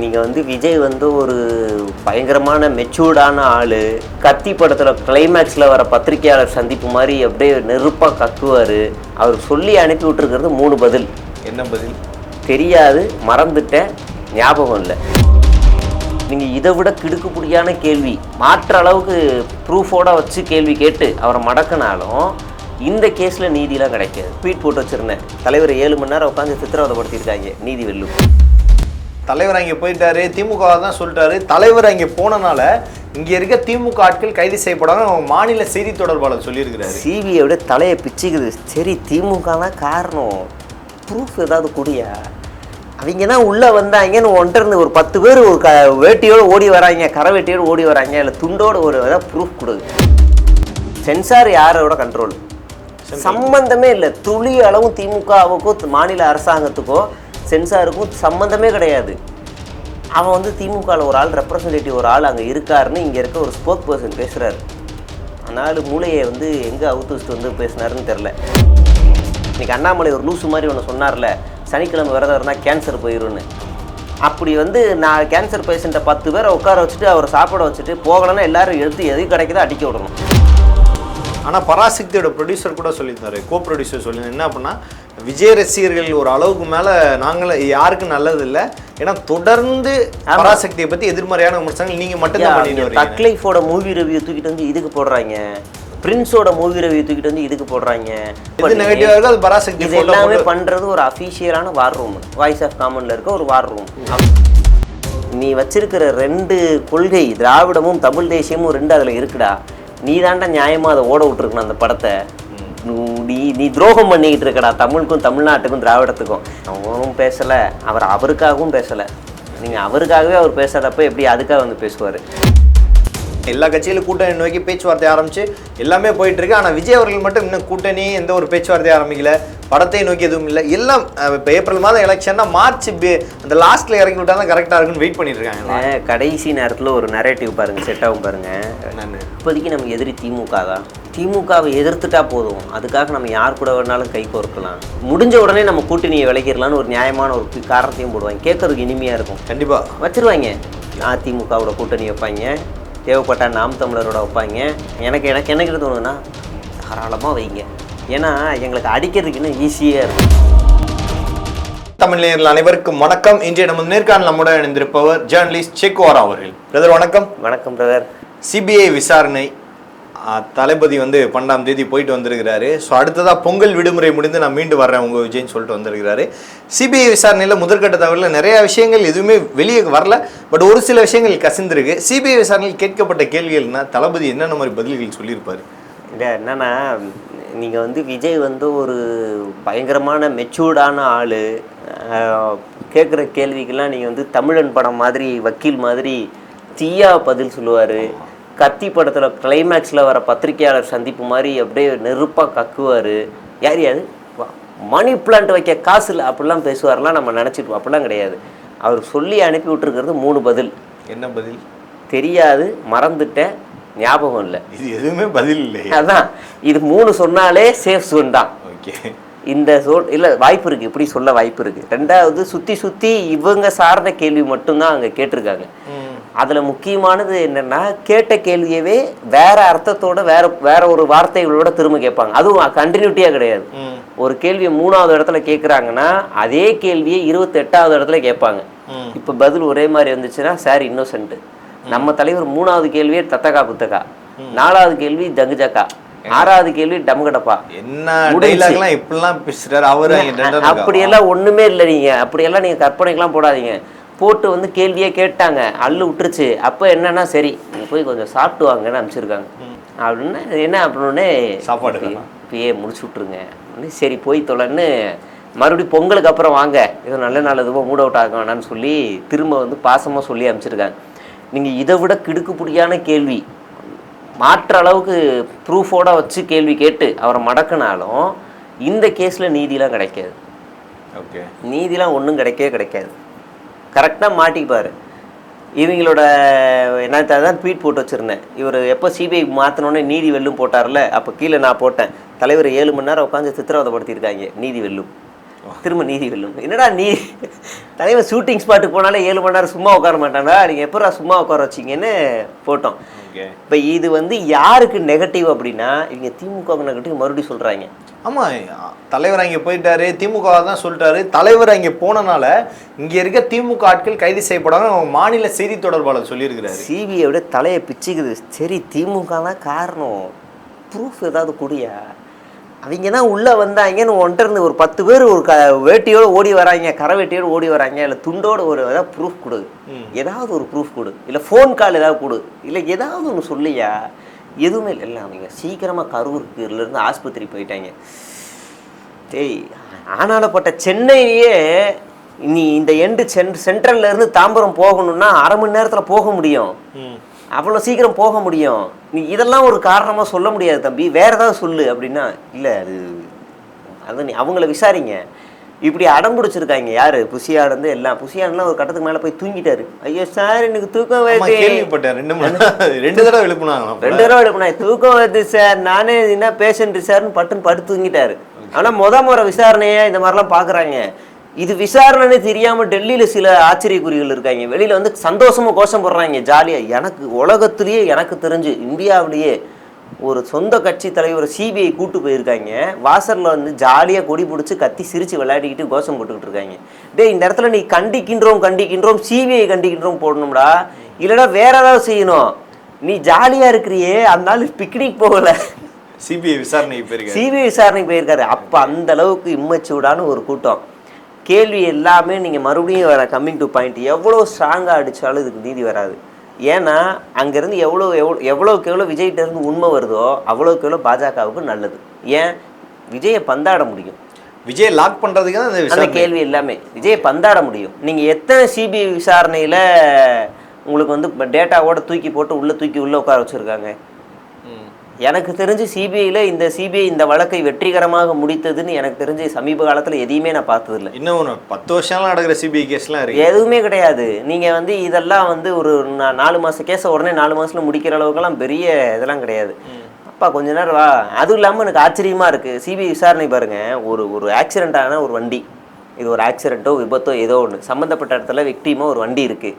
நீங்கள் வந்து விஜய் வந்து ஒரு பயங்கரமான மெச்சூர்டான ஆள். கத்தி படத்தில் கிளைமேக்ஸில் வர பத்திரிகையாளர் சந்திப்பு மாதிரி அப்படியே நெருப்பாக கக்குவார். அவர் சொல்லி அனுப்பி விட்டுருக்கிறது 3 பதில். என்ன பதில்? தெரியாது, மறந்துட்டேன், ஞாபகம் இல்லை. நீங்கள் இதை விட கிடுக்குப்பிடியான கேள்வி மாற்ற அளவுக்கு ப்ரூஃபோட வச்சு கேள்வி கேட்டு அவரை மடக்கினாலும் இந்த கேஸில் நீதிலாம் கிடைக்காது. ட்வீட் போட்டு வச்சுருந்தேன், தலைவர் 7 மணி நேரம் உட்காந்து சித்திரவதைப்படுத்தியிருக்காங்க, நீதி வெல்லும். தலைவர் அங்கே போயிட்டாரு, திமுக தான் சொல்லிட்டாரு. தலைவர் அங்கே போனனால இங்கே இருக்க திமுக ஆட்கள் கைது செய்யப்படாங்க மாநில செய்தி தொடர்பாளர் சொல்லியிருக்கிறாரு. சிபிஐ விட தலையை பிச்சுக்குது. சரி, திமுக தான் காரணம், ப்ரூஃப் ஏதாவது கூடியா? அவங்க தான் உள்ளே வந்தாங்கன்னு ஒன்றிருந்து ஒரு 10 பேர் ஒரு வேட்டியோடு ஓடி வராங்க, கரை வேட்டியோடு ஓடி வராங்க, இல்லை துண்டோடு ஒரு ஏதாவது ப்ரூஃப் கொடுது. சென்சார் யாரோட கண்ட்ரோல்? சம்பந்தமே இல்லை. துளி அளவும் திமுகவுக்கும் மாநில அரசாங்கத்துக்கோ சென்சாருக்கும் சம்மந்தமே கிடையாது. அவன் வந்து திமுகவில் ஒரு ஆள் ரெப்ரசன்டேட்டிவ் ஒரு ஆள் அங்கே இருக்காருன்னு இங்கே இருக்க ஒரு ஸ்போக் பர்சன் பேசுகிறாரு. அதனால் மூளையை வந்து எங்கே அவுத்து வச்சுட்டு வந்து பேசினாருன்னு தெரில. இன்றைக்கி அண்ணாமலை ஒரு லூசு மாதிரி ஒன்று சொன்னார்ல, சனிக்கிழமை விரதம் இருந்தால் கேன்சர் போயிடும்னு. அப்படி வந்து நான் கேன்சர் பேஷண்ட்டை 10 பேரை உட்கார வச்சுட்டு அவரை சாப்பிட வச்சுட்டு போகலன்னா எல்லாரும் எடுத்து எது கிடைக்குதோ அடிக்க விடணும். ஆனால் பராசக்தியோட ப்ரொடியூசர் கூட சொல்லியிருந்தாரு, கோ ப்ரொடியூசர் சொல்லியிருந்தாரு என்ன அப்படின்னா, விஜய் ரசிகர்கள் ஒரு அளவுக்கு மேலே நாங்களே யாருக்கும் நல்லது இல்லை, ஏன்னா தொடர்ந்து பராசக்தியை பற்றி எதிர்மறையான விமர்சனங்கள் நீங்கள் மட்டும்தான் பண்ணிட்டு வரீங்க. தக்லைஃபோட மூவி ரிவ்யூ தூக்கிட்டு வந்து இதுக்கு போடுறாங்க, பிரின்ஸோட மூவி ரிவ்யூ தூக்கிட்டு வந்து இதுக்கு போடுறாங்க. இது நெகட்டிவாக இருக்குது, அது பராசக்தி. இது எல்லாமே பண்ணுறது ஒரு அஃபீஷியலான வார் ரூம், வாய்ஸ் ஆஃப் காமனில் இருக்க ஒரு வார் ரூம். நீ வச்சிருக்கிற 2 கொள்கை, திராவிடமும் தமிழ் தேசியமும் 2 அதில் இருக்குடா. நீ தாண்டா நியாயமாக அதை ஓட விட்டுருக்கணும் அந்த படத்தை. நீ துரோகம் பண்ணிக்கிட்டு இருக்கடா தமிழுக்கும் தமிழ்நாட்டுக்கும் திராவிடத்துக்கும். அவரும் பேசலை, அவருக்காகவும் பேசலை. நீங்கள் அவருக்காகவே அவர் பேசாதப்போ எப்படி அதுக்காக வந்து பேசுவார்? எல்லா கட்சியிலும் கூட்டணி நோக்கி பேச்சுவார்த்தை ஆரம்பிச்சு எல்லாமே போயிட்டு இருக்கு. ஆனால் விஜய் அவர்கள் மட்டும் இன்னும் கூட்டணி எந்த ஒரு பேச்சுவார்த்தையும் ஆரம்பிக்கல, படத்தை நோக்கி எதுவும் இல்லை. எல்லாம் இப்போ ஏப்ரல் மாதம் எலெக்ஷன்னா மார்ச் அந்த லாஸ்ட்ல இறக்கி விட்டா தான் கரெக்டாக இருக்குன்னு வெயிட் பண்ணிட்டு இருக்காங்க. கடைசி நேரத்தில் ஒரு நரேட்டிவ் பாருங்க, செட் ஆகும் பாருங்க. இப்போதைக்கு நம்ம எதிரி திமுக தான். திமுகவை எதிர்த்துட்டா போதும், அதுக்காக நம்ம யார் கூட வேணாலும் கை கோர்க்கலாம், முடிஞ்ச உடனே நம்ம கூட்டணியை விளைக்கிறலான்னு ஒரு நியாயமான ஒரு காரணத்தையும் போடுவாங்க. கேட்கறதுக்கு இனிமையாக இருக்கும். கண்டிப்பாக வச்சிருவாங்க. அதிமுகவோட கூட்டணி வைப்பாங்க, தேவைப்பட்ட நாம் தமிழரோட வைப்பாங்க. எனக்கு என்ன தோணுதுன்னா, தாராளமாக வைங்க, ஏன்னா எங்களுக்கு அடிக்கிறதுக்கு இன்னும் ஈஸியாக இருக்கும். தமிழ் நேயர்கள் அனைவருக்கும் வணக்கம். இன்றைய நம்ம நேர்காணல் நம்முடன் இணைந்திருப்பவர் ஜேர்னலிஸ்ட் செக்குவாரா அவர்கள். பிரதர் வணக்கம். வணக்கம் பிரதர். சிபிஐ விசாரணை தளபதி வந்து 12ஆம் தேதி போயிட்டு வந்திருக்கிறாரு. ஸோ அடுத்ததாக பொங்கல் விடுமுறை முடிந்து நான் மீண்டு வர்றேன் உங்கள் விஜய்ன்னு சொல்லிட்டு வந்திருக்கிறாரு. சிபிஐ விசாரணையில் முதற்கட்ட தகவலில் நிறையா விஷயங்கள் எதுவுமே வெளியே வரல, பட் ஒரு சில விஷயங்கள் கசிந்திருக்கு. சிபிஐ விசாரணையில் கேட்கப்பட்ட கேள்விகள்னா தளபதி என்னென்ன மாதிரி பதில்கள் சொல்லியிருப்பார்? இல்லை, என்னென்னா நீங்கள் வந்து விஜய் வந்து ஒரு பயங்கரமான மெச்சூர்டான ஆள். கேட்குற கேள்விக்கெல்லாம் நீங்கள் வந்து தமிழன் படம் மாதிரி வக்கீல் மாதிரி தீயா பதில் சொல்லுவார். கத்தி படத்தில் கிளைமேக்ஸில் வர பத்திரிகையாளர் சந்திப்பு மாதிரி அப்படியே நெருப்பாக கக்குவார். யார் மணி பிளான்ட் வைக்க காசு இல்லை அப்படிலாம் பேசுவார்லாம் நம்ம நினச்சிட்டு. அப்படிலாம் கிடையாது. அவர் சொல்லி அனுப்பி விட்டுருக்கிறது 3 பதில். என்ன பதில்? தெரியாது, மறந்துட்டேன், ஞாபகம் இல்லை. இது எதுவுமே பதில் இல்லை. அதான், இது 3 சொன்னாலே சேஃப் ஜோன் தான். ஓகே, இந்த இல்லை வாய்ப்பு இருக்குது, இப்படி சொல்ல வாய்ப்பு இருக்குது. 2வது சுற்றி இவங்க சார்ந்த கேள்வி மட்டும்தான் அங்கே கேட்டிருக்காங்க. அதில் முக்கியமானது என்னென்னா, கேட்ட கேள்வியவே வேற அர்த்தத்தோட வேற ஒரு வார்த்தைகளோட திரும்ப கேட்பாங்க. அதுவும் கண்டினியூட்டியாக கிடையாது. ஒரு கேள்வியை 3வது இடத்துல கேட்குறாங்கன்னா அதே கேள்வியை 28வது இடத்துல கேட்பாங்க. இப்போ பதில் ஒரே மாதிரி வந்துச்சுன்னா சார் இன்னோசென்ட். நம்ம தலைவர் 3வது கேள்வியே தத்தகா புத்தகா, 4வது கேள்வி ஜங்குஜக்கா, 6வது கேள்வி டம்கடப்பா. அப்படியெல்லாம் ஒன்றுமே இல்லை. நீங்கள் அப்படியெல்லாம் நீங்கள் கற்பனைக்கெல்லாம் போடாதீங்க. போட்டு வந்து கேள்வியே கேட்டாங்க, அள்ளு விட்டுருச்சு. அப்போ என்னன்னா, சரி நீங்கள் போய் கொஞ்சம் சாப்பிட்டு வாங்கன்னு அனுப்பிச்சிருக்காங்க. அப்படின்னா என்ன அப்படின்னே சாப்பாடு இப்பயே முடிச்சு விட்ருங்க. சரி போய் தொலைன்னு மறுபடியும் பொங்கலுக்கு அப்புறம் வாங்க, ஏதோ நல்ல நாள் எதுவோ மூட் அவுட் ஆக வேணான்னு சொல்லி திரும்ப வந்து பாசமாக சொல்லி அனுப்பிச்சிருக்காங்க. நீங்கள் இதை விட கிடுக்குப்பிடியான கேள்வி மாற்ற அளவுக்கு ப்ரூஃபோட வச்சு கேள்வி கேட்டு அவரை மடக்கினாலும் இந்த கேஸில் நீதிலாம் கிடைக்காது. ஓகே, நீதிலாம் ஒன்றும் கிடைக்காது. கரெக்டாக மாட்டிப்பார். இவங்களோட என்ன தான் ட்வீட் போட்டு வச்சுருந்தேன். இவர் எப்போ சிபிஐ மாற்றினோடனே நீதி வெல்லும் போட்டார்ல, அப்போ கீழே நான் போட்டேன், தலைவர் 7 மணி நேரம் உட்காந்து சித்திரவதைப்படுத்தியிருக்காங்க, நீதி வெல்லும். திரும்ப நீதி வெல்லும். என்னடா நீ தலைவர் ஷூட்டிங் ஸ்பாட்டுக்கு போனாலே 7 மணி நேரம் சும்மா உட்கார மாட்டானா, நீங்கள் எப்படா சும்மா உட்கார வச்சிங்கன்னு போட்டோம். இப்போ இது வந்து யாருக்கு நெகட்டிவ் அப்படின்னா, இவங்க திமுக நெகட்டிவ் மறுபடியும் சொல்கிறாங்க. ஆமாம், தலைவர் அங்கே போயிட்டாரு, திமுக தான் சொல்லிட்டாரு. தலைவர் அங்கே போனனால இங்கே இருக்க திமுக ஆட்கள் கைது செய்யப்படாம மாநில செய்தி தொடர்பாளர் சொல்லியிருக்கிறாரு. சிபிஐ விட தலையை பிச்சுக்குது. சரி, திமுக தான் காரணம், ப்ரூஃப் ஏதாவது கூடியா? அவங்க தான் உள்ளே வந்தாங்கன்னு ஒன்ட்ட இருந்து ஒரு 10 பேர் ஒரு வேட்டியோடு ஓடி வராங்க, கரை வேட்டியோடு ஓடி வராங்க, இல்லை துண்டோடு ஒரு ஏதாவது ப்ரூஃப் கொடு, ஏதாவது ஒரு ப்ரூஃப் கொடு, இல்லை ஃபோன் கால் ஏதாவது கொடு, இல்லை ஏதாவது ஒன்று சொல்லியா? எதுவுமே இல்லை. அவங்க சீக்கிரமாக கரூர்லேருந்து ஆஸ்பத்திரி போயிட்டாங்க. டேய், ஆனாலப்பட்ட சென்னையிலேயே நீ இந்த எண்டு சென்ட்ரல்லேருந்து தாம்பரம் போகணும்னா 1/2 மணி நேரத்தில் போக முடியும், அவ்வளோ சீக்கிரம் போக முடியும். நீ இதெல்லாம் ஒரு காரணமாக சொல்ல முடியாது தம்பி, வேறு ஏதாவது சொல்லு அப்படின்னா, இல்லை அது நீ அவங்கள விசாரிங்க. இப்படி அடம் பிடிச்சிருக்காங்க. யாரு? புசியானந்து. எல்லாம் புசியானதுலாம் ஒரு கட்டத்துக்கு மேலே போய் தூங்கிட்டாரு. ஐயோ சார் எனக்கு தூக்கம் வருது, கேள்விப்பட்டேன். 2 தடவை எழுப்புனாங்க. 2 தடவை எழுப்புனாங்க. தூக்கம் வருது சார், நானே என்ன பேஷண்ட் சார்னு படுத்து தூங்கிட்டாரு. ஆனால் முறை விசாரணையை இந்த மாதிரிலாம் பார்க்குறாங்க. இது விசாரணைன்னு தெரியாமல் டெல்லியில் சில ஆச்சரியக்குறிகள் இருக்காங்க. வெளியில் வந்து சந்தோஷமாக கோஷம் போடுறாங்க ஜாலியாக. எனக்கு உலகத்திலேயே எனக்கு தெரிஞ்சு இந்தியாவிலேயே ஒரு சொந்த கட்சி தலைவர் சிபிஐ கூட்டு போயிருக்காங்க. வாசலில் வந்து ஜாலியாக கொடி பிடிச்சி கத்தி சிரித்து விளையாடிக்கிட்டு கோஷம் போட்டுக்கிட்டு இருக்காங்க. டே, இந்த இடத்துல நீ கண்டிக்கின்றோம் சிபிஐ கண்டிக்கின்றோம் போடணும்டா, இல்லைனா வேற ஏதாவது செய்யணும். நீ ஜாலியாக இருக்கிறியே, அதனால பிக்னிக் போகலை, சிபிஐ விசாரணைக்கு போயிருக்காரு. அப்போ அந்த அளவுக்கு இம்மச்சூடான ஒரு கூட்டம். கேள்வி எல்லாமே நீங்கள் மறுபடியும் வர கம்மிங் டு பாயிண்ட், எவ்வளோ ஸ்ட்ராங்காக அடித்தாலும் இதுக்கு நீதி வராது. ஏன்னா அங்கேருந்து எவ்வளோக்கு எவ்வளோ விஜய்கிட்டேருந்து உண்மை வருதோ அவ்வளோக்கு எவ்வளோ பாஜகவுக்கு நல்லது. ஏன்? விஜயை பந்தாட முடியும். விஜய் லாக் பண்ணுறதுக்கு தான் அந்த கேள்வி எல்லாமே விஜயை பந்தாட முடியும். நீங்கள் எத்தனை சிபிஐ விசாரணையில் உங்களுக்கு வந்து டேட்டாவோட தூக்கி உள்ளே உட்கார வச்சுருக்காங்க? எனக்கு தெரிஞ்சு சிபிஐ இந்த வழக்கை வெற்றிகரமாக முடித்ததுன்னு எனக்கு தெரிஞ்சு சமீப காலத்தில் எதையுமே நான் பார்த்ததில்லை. இன்னும் 10 வருஷம்லாம் நடக்கிற சிபிஐ கேஸ்லாம் இருக்கு, எதுவுமே கிடையாது. நீங்கள் வந்து இதெல்லாம் வந்து ஒரு 4 மாத கேஸை உடனே 4 மாதத்தில் முடிக்கிற அளவுக்குலாம் பெரிய இதெல்லாம் கிடையாது. அப்பா கொஞ்ச நேரம் வா. அதுவும் இல்லாமல் எனக்கு ஆச்சரியமாக இருக்குது, சிபிஐ விசாரணை பாருங்கள். ஒரு ஆக்சிடெண்ட்டான ஒரு வண்டி, இது ஒரு ஆக்சிடெண்ட்டோ விபத்தோ ஏதோ ஒன்று, சம்மந்தப்பட்ட இடத்துல விக்டிமோ ஒரு வண்டி இருக்குது,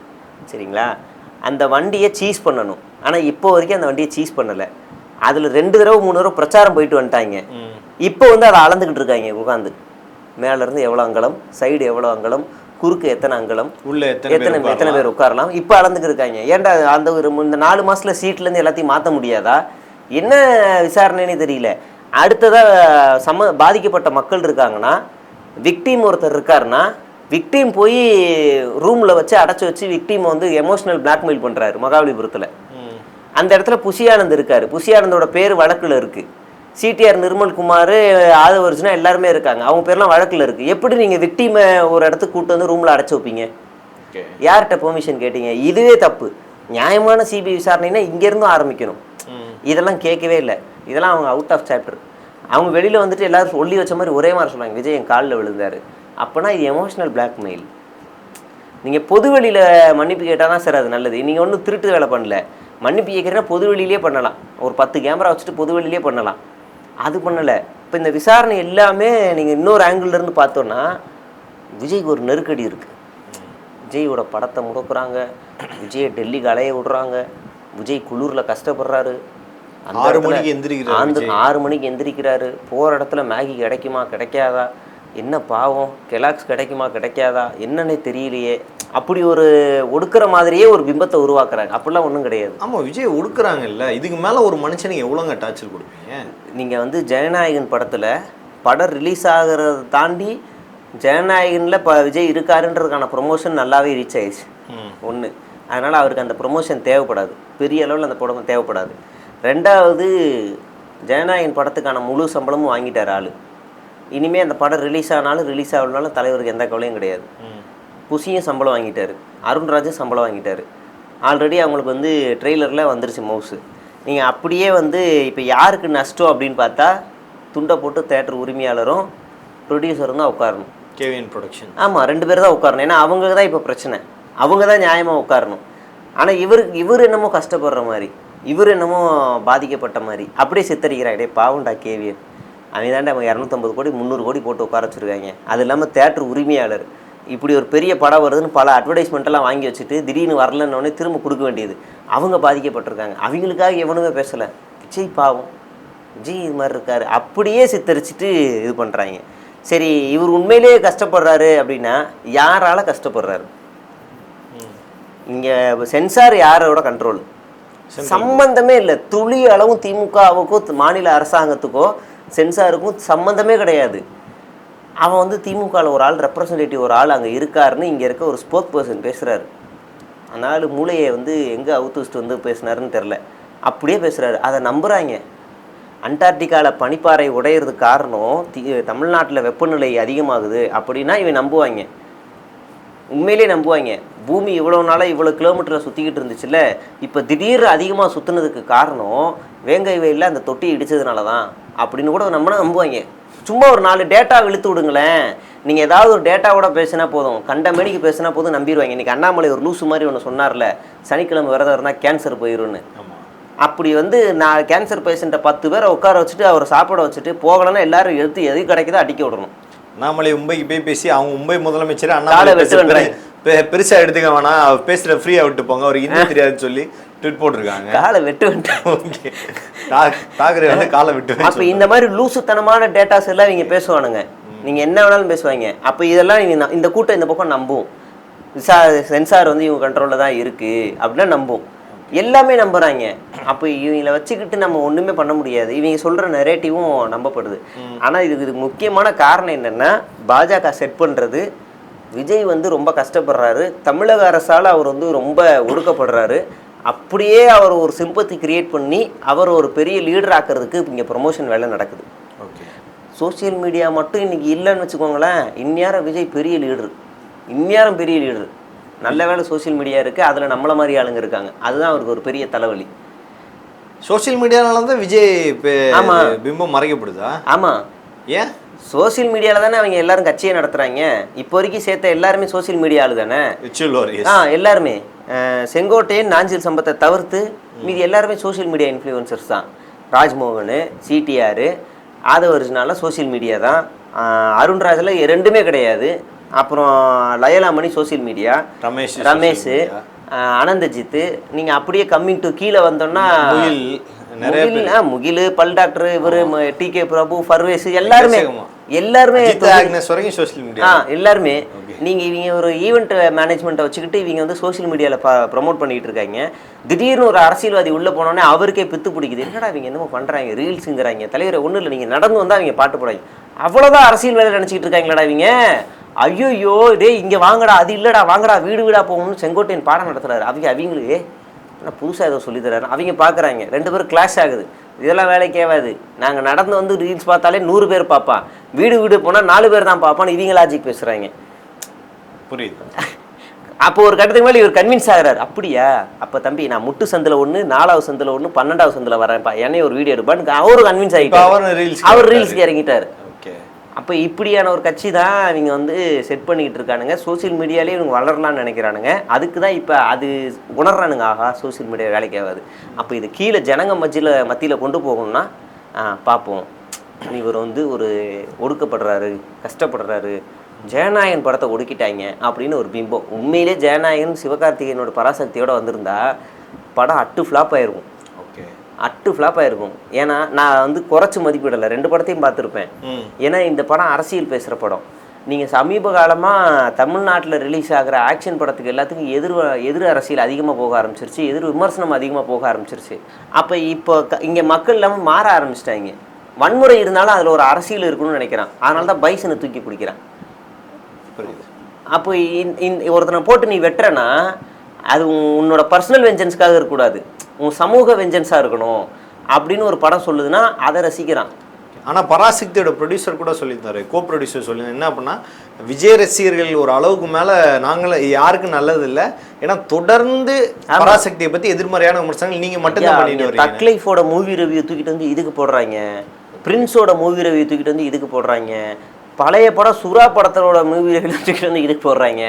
சரிங்களா? அந்த வண்டியை சீஸ் பண்ணணும். ஆனால் இப்போ வரைக்கும் அந்த வண்டியை சீஸ் பண்ணலை. அதில் 2 தடவை 3 தடவை பிரச்சாரம் போயிட்டு வந்துட்டாங்க. இப்போ வந்து அதை அளந்துக்கிட்டு இருக்காங்க உட்காந்து. மேலேருந்து எவ்வளோ அங்கலம், சைடு எவ்வளோ அங்கலம், குறுக்கு எத்தனை அங்கலம், உள்ள எத்தனை பேர் உட்காரலாம், இப்போ அளந்துக்கு இருக்காங்க. ஏன்டா அந்த இந்த 4 மாதத்தில் சீட்லேருந்து எல்லாத்தையும் மாற்ற முடியாதா? என்ன விசாரணைன்னு தெரியல. அடுத்ததாக பாதிக்கப்பட்ட மக்கள் இருக்காங்கன்னா, விக்டீம் ஒருத்தர் இருக்காருன்னா, விக்டீம் போய் ரூமில் வச்சு அடைச்சி வச்சு விக்டீமை வந்து எமோஷனல் பிளாக்மெயில் பண்ணுறாரு மகாபலிபுரத்தில். அந்த இடத்துல புசியானந்த் இருக்கார். புசியானந்தோட பேர் வழக்கில் இருக்குது. சிடிஆர் நிர்மல்குமார், ஆதவர்ஜுனா எல்லாருமே இருக்காங்க. அவங்க பேர்லாம் வழக்கில் இருக்குது. எப்படி நீங்கள் விக்டீமை ஒரு இடத்துக்கு கூப்பிட்டு வந்து ரூமில் அடைச்சி வைப்பீங்க? யார்கிட்ட பெர்மிஷன் கேட்டீங்க? இதுவே தப்பு. நியாயமான சிபிஐ விசாரணைனா இங்கேருந்தும் ஆரம்பிக்கணும். இதெல்லாம் கேட்கவே இல்லை. இதெல்லாம் அவங்க அவுட் ஆஃப் சாப்டர். அவங்க வெளியில் வந்துட்டு எல்லோரும் சொல்லி வச்ச மாதிரி ஒரே மாதிரி சொல்லுவாங்க, விஜய் என் காலில் விழுந்தார். அப்போனா இது எமோஷனல் பிளாக்மெயில். நீங்கள் பொது வெளியில் மன்னிப்பு கேட்டால் தான் சார் அது நல்லது. நீங்கள் ஒன்றும் திருட்டு வேலை பண்ணல. மன்னிப்பு கேட்குறேன்னா பொது வெளியிலே பண்ணலாம். ஒரு 10 கேமரா வச்சுட்டு பொது வெளியிலே பண்ணலாம். அது பண்ணலை. இப்போ இந்த விசாரணை எல்லாமே நீங்கள் இன்னொரு ஆங்கிள்லேருந்து பார்த்தோன்னா, விஜய்க்கு ஒரு நெருக்கடி இருக்குது. விஜயோட படத்தை முடக்குறாங்க, விஜயை டெல்லிக்கு அலைய விடுறாங்க, விஜய் குளூரில் கஷ்டப்படுறாரு. 6 மணிக்கு எந்திரிக்கிறாரு. போகிற இடத்துல மேகி கிடைக்குமா கிடைக்காதா, என்ன பாவம், கெலாக்ஸ் கிடைக்குமா கிடைக்காதா என்னன்னே தெரியலையே, அப்படி ஒரு ஒடுக்கிற மாதிரியே ஒரு பிம்பத்தை உருவாக்குறாங்க. அப்படிலாம் ஒன்றும் கிடையாது. ஆமாம், விஜய் ஒடுக்குறாங்கல்ல. இதுக்கு மேலே ஒரு மனுஷனுக்கு எவ்வளோங்க டார்ச்சர் கொடுப்பீங்க? நீங்கள் வந்து ஜனநாயகன் படத்தில் படம் ரிலீஸ் ஆகிறத தாண்டி ஜனநாயகனில் விஜய் இருக்காருன்றதுக்கான ப்ரொமோஷன் நல்லாவே ரீச் ஆயிடுச்சு. ஒன்று, அதனால் அவருக்கு அந்த ப்ரொமோஷன் தேவைப்படாது, பெரிய அளவில் அந்த படம் தேவைப்படாது. 2வது, ஜனநாயகன் படத்துக்கான முழு சம்பளமும் வாங்கிட்டார் ஆள். இனிமேல் அந்த படம் ரிலீஸ் ஆனாலும் ரிலீஸ் ஆகலனாலும் தலைவருக்கு எந்த கவலையும் கிடையாது. புசியும் சம்பளம் வாங்கிட்டார், அருண்ராஜும் சம்பளம் வாங்கிட்டார். ஆல்ரெடி அவங்களுக்கு வந்து ட்ரெய்லரில் வந்துருச்சு மவுஸு. நீங்கள் அப்படியே வந்து இப்போ யாருக்கு நஷ்டம் அப்படின்னு பார்த்தா, துண்டை போட்டு தேட்டர் உரிமையாளரும் ப்ரொடியூசரும் தான் உட்காரணும். KVN production. ஆமாம், 2 பேர் தான் உட்காரணும். ஏன்னா அவங்க தான் இப்போ பிரச்சனை, அவங்க தான் நியாயமாக உட்காரணும். ஆனால் இவர் என்னமோ கஷ்டப்படுற மாதிரி, இவர் என்னமோ பாதிக்கப்பட்ட மாதிரி அப்படியே சித்தரிக்கிறாங்க. பாவண்டா கேவிஎன் அவங்க தாண்டா அவங்க 250 கோடி 300 கோடி போட்டு உட்கார வச்சுருக்காங்க. அது இல்லாமல் தேட்டர் உரிமையாளர். இப்படி ஒரு பெரிய படம் வருதுன்னு பல அட்வர்டைஸ்மெண்ட்டெல்லாம் வாங்கி வச்சுட்டு திடீர்னு வரலன்னொடனே திரும்ப கொடுக்க வேண்டியது. அவங்க பாதிக்கப்பட்டிருக்காங்க. அவங்களுக்காக எவனுமே பேசலை. விஜய் பாவம், விஜய் இது மாதிரி இருக்கார் அப்படியே சித்தரிச்சுட்டு இது பண்ணுறாங்க. சரி, இவர் உண்மையிலேயே கஷ்டப்படுறாரு அப்படின்னா யாரால் கஷ்டப்படுறாரு? இங்கே சென்சார் யாரோட கண்ட்ரோல்? சம்பந்தமே இல்லை. துளி அளவும் திமுகவுக்கும் மாநில அரசாங்கத்துக்கோ சென்சாருக்கும் சம்மந்தமே கிடையாது. அவன் வந்து திமுகவில் ஒரு ஆள் ரெப்ரசன்டேட்டிவ் ஒரு ஆள் அங்கே இருக்காருன்னு இங்கே இருக்க ஒரு ஸ்போக் பர்சன் பேசுகிறாரு. அதனால் மூளையை வந்து எங்கே அவுத்து வச்சுட்டு வந்து பேசுனாருன்னு தெரில, அப்படியே பேசுகிறாரு. அதை நம்புகிறாங்க. அண்டார்டிகாவில் பனிப்பாறை உடையிறதுக்கு காரணம் தமிழ்நாட்டில் வெப்பநிலை அதிகமாகுது அப்படின்னா இவன் நம்புவாங்க, உண்மையிலே நம்புவாங்க. பூமி இவ்வளோ நாளாக இவ்வளோ கிலோமீட்டரில் சுற்றிக்கிட்டு இருந்துச்சுல்ல, இப்போ திடீர் அதிகமாக சுற்றுனதுக்கு காரணம் வேங்கை வயலில் அந்த தொட்டி இடித்ததுனால தான் அப்படின்னு கூட நம்புவாங்க. சும்மா ஒரு 4 டேட்டா இழுத்து விடுங்களேன். நீங்கள் ஏதாவது ஒரு டேட்டாவோட பேசினா போதும், கண்ட மேனிக்கு பேசினா போதும் நம்பிடுவாங்க. இன்றைக்கி அண்ணாமலை ஒரு லூசு மாதிரி ஒன்று சொன்னார்ல, சனிக்கிழமை விரதம் இருந்தால் கேன்சர் போயிடும்னு. அப்படி வந்து நான் கேன்சர் பேஷண்ட்டை 10 பேரை உட்கார வச்சுட்டு அவரை சாப்பிட வச்சுட்டு போகலன்னா எல்லாரும் எடுத்து எது கிடைக்குதோ அடிக்க விடணும். அண்ணாமலை மும்பைக்கு போய் பேசி அவங்க மும்பை முதலமைச்சர் அண்ணாமலை பெருசா எடுத்துக்க வேணாம், அவர் பேசுற ஃப்ரீயா விட்டு போங்க, அவருக்கு இன்னும் தெரியாதுன்னு சொல்லி ட்வீட் போட்டிருக்காங்க. காலை வெட்டு தாக்குற வந்து காலை விட்டு. அப்போ இந்த மாதிரி லூசுத்தனமான டேட்டாஸ் எல்லாம் இவங்க பேசுவானுங்க. நீங்கள் என்ன வேணாலும் பேசுவாங்க. அப்போ இதெல்லாம் நீங்கள் இந்த கூட்டம் இந்த பக்கம் நம்பும். சென்சார் வந்து இவங்க கண்ட்ரோலில் தான் இருக்குது அப்படின்னா நம்பும். எல்லாமே நம்புகிறாங்க. அப்போ இவங்களை வச்சுக்கிட்டு நம்ம ஒன்றுமே பண்ண முடியாது. இவங்க சொல்கிற நெரேட்டிவும் நம்பப்படுது. ஆனால் இதுக்கு முக்கியமான காரணம் என்னென்னா, பாஜக செட் பண்ணுறது விஜய் வந்து ரொம்ப கஷ்டப்படுறாரு, தமிழக அரசால் அவர் வந்து ரொம்ப ஒடுக்கப்படுறாரு. அப்படியே அவர் ஒரு சிம்பத்தி கிரியேட் பண்ணி அவர் ஒரு பெரிய லீடர் ஆக்கிறதுக்கு இங்கே ப்ரொமோஷன் வேலை நடக்குது. ஓகே, சோசியல் மீடியா மட்டும் இன்றைக்கி இல்லைன்னு வச்சுக்கோங்களேன், இந்நேரம் விஜய் பெரிய லீடரு, இந்நேரம் பெரிய லீடரு. நல்ல வேலை சோசியல் மீடியா இருக்குது, அதில் நம்மளை மாதிரி ஆளுங்க இருக்காங்க. அதுதான் அவருக்கு ஒரு பெரிய தலைவலி. சோசியல் மீடியானால தான் விஜய் பிம்பம் மறைக்கப்படுதா? ஆமாம். ஏன்? சோசியல் மீடியாவில் தானே அவங்க எல்லாரும் கட்சியை நடத்துகிறாங்க. இப்போ வரைக்கும் சேர்த்த எல்லாருமே சோசியல் மீடியாவில் தானே எல்லாருமே. செங்கோட்டையன் நாஞ்சில் சம்பத்தை தவிர்த்து மீதி எல்லாருமே சோசியல் மீடியா இன்ஃப்ளூயன்சர்ஸ் தான். ராஜ்மோகன், சிடிஆர், ஆதவர்ஜினால சோசியல் மீடியா தான். அருண்ராஜில் ரெண்டுமே கிடையாது. அப்புறம் லயலாமணி சோசியல் மீடியா, ரமேஷ், அனந்தஜித்து. நீங்கள் அப்படியே கம்மிங் டு கீழே வந்தோம்னா முகில், பல் டாக்டர், இவர் டிகே பிரபு, ஃபர்வேஸ், எல்லாருமே எல்லாருமே. நீங்கள் இவங்க ஒரு ஈவெண்ட் மேனேஜ்மெண்ட்டை வச்சுக்கிட்டு இவங்க வந்து சோசியல் மீடியாவில் ப்ரமோட் பண்ணிகிட்டு இருக்காங்க. திடீர்னு ஒரு அரசியல்வாதி உள்ளே போனோடனே அவருக்கே பித்து பிடிக்குது. என்னடா இவங்க என்னமோ பண்ணுறாங்க, ரீல்ஸுங்கிறாங்க. தலைவரை ஒன்றும் இல்லை, நீங்கள் நடந்து வந்தால் அவங்க பாட்டு போடாங்க. அவ்வளோதான் அரசியல் வேலை நினச்சிக்கிட்டு இருக்காங்களடா இவங்க. ஐயோ டே இங்கே வாங்கடா, அது இல்லைடா வாங்கடா, வீடு வீடாக போகணும்னு செங்கோட்டையன் பாடம் நடத்துகிறாரு. அவங்களே ஆனால் புதுசாக ஏதோ சொல்லித்தராரு. அவங்க பார்க்குறாங்க, 2 பேரும் கிளாஷ் ஆகுது. இதெல்லாம் வேலைக்கேவாது. நாங்கள் நடந்து வந்து ரீல்ஸ் பார்த்தாலே 100 பேர் பார்ப்பான், வீடு வீடு போனால் 4 பேர் தான் பார்ப்பான்னு இவங்க லாஜிக் பேசுகிறாங்க. புரியுது. அப்போ ஒரு கட்டத்துக்கு மேலே இவர் கன்வின்ஸ் ஆகிறார். அப்படியா, அப்போ தம்பி நான் முட்டு சந்தில் 1, 4வது சந்தில் 1, 12வது சந்தில் வரேன்ப்பா, என்னைய ஒரு வீடியோ எடுப்பான்னு அவரும் கன்வின்ஸ் ஆகிட்டார். அவர் ரீல்ஸ்க்கு இறங்கிட்டார். அப்போ இப்படியான ஒரு கட்சி தான் இவங்க வந்து செட் பண்ணிக்கிட்டு இருக்கானுங்க. சோசியல் மீடியாலே இவங்க வளரலான்னு நினைக்கிறானுங்க. அதுக்கு தான் இப்போ அது உணர்றானுங்க, ஆகா சோசியல் மீடியா வேலைக்கு ஆகாது. அப்போ இது கீழே ஜனங்க மத்தியில் கொண்டு போகணும்னா பார்ப்போம், இவர் வந்து ஒரு ஒடுக்கப்படுறாரு, கஷ்டப்படுறாரு, ஜெயநாயகன் படத்தை ஒடுக்கிட்டாங்க அப்படின்னு ஒரு பிம்பம். உண்மையிலே ஜெயநாயகன் சிவகார்த்திகேயனோட பராசக்தியோடு வந்திருந்தா படம் அட்டு ஃப்ளாப் ஆகிருக்கும். அட்டு ஃப்ளாப் ஆகிருக்கும். ஏன்னா நான் வந்து குறைச்சி மதிப்பிடலை, 2 படத்தையும் பார்த்துருப்பேன். ஏன்னா இந்த படம் அரசியல் பேசுகிற படம். நீங்கள் சமீப காலமாக தமிழ்நாட்டில் ரிலீஸ் ஆகிற ஆக்ஷன் படத்துக்கு எல்லாத்துக்கும் எதிர் அரசியல் அதிகமாக போக ஆரம்பிச்சிருச்சு, எதிர் விமர்சனம் அதிகமாக போக ஆரம்பிச்சிருச்சு. அப்போ இப்போ இங்கே மக்கள் இல்லாமல் மாற ஆரம்பிச்சிட்டாங்க. வன்முறை இருந்தாலும் அதில் ஒரு அரசியல் இருக்குன்னு நினைக்கிறான். அதனால தான் பைசனை தூக்கி பிடிக்கிறான். அப்போ ஒருத்தனை போட்டு நீ வெட்டுறனா அது உன்னோட பர்சனல் வெஞ்சன்ஸ்க்காக இருக்கக்கூடாது, உன் சமூக வெஞ்சன்ஸாக இருக்கணும் அப்படின்னு ஒரு படம் சொல்லுதுன்னா அதை ரசிக்கிறான். ஆனால் பராசக்தியோட ப்ரொடியூசர் கூட சொல்லியிருந்தாரு, கோ ப்ரொடியூசர் சொல்லியிருந்தாரு என்ன அப்படின்னா, விஜய் ரசிகர்கள் ஒரு அளவுக்கு மேலே நாங்களே யாருக்கும் நல்லது இல்லை, ஏன்னா தொடர்ந்து பராசக்தியை பற்றி எதிர்மறையான விமர்சனங்கள் நீங்கள் மட்டும்தான் பண்ணிட்டு வரீங்க. தக் லைஃபோட மூவி ரிவ்யூ தூக்கிட்டு வந்து இதுக்கு போடுறாங்க, பிரின்ஸோட மூவி ரிவ்யூ தூக்கிட்டு வந்து இதுக்கு போடுறாங்க, பழைய படம் சுறா படத்தோட மூவி ரிலீஸ் வந்து இதுக்கு போடுறாங்க.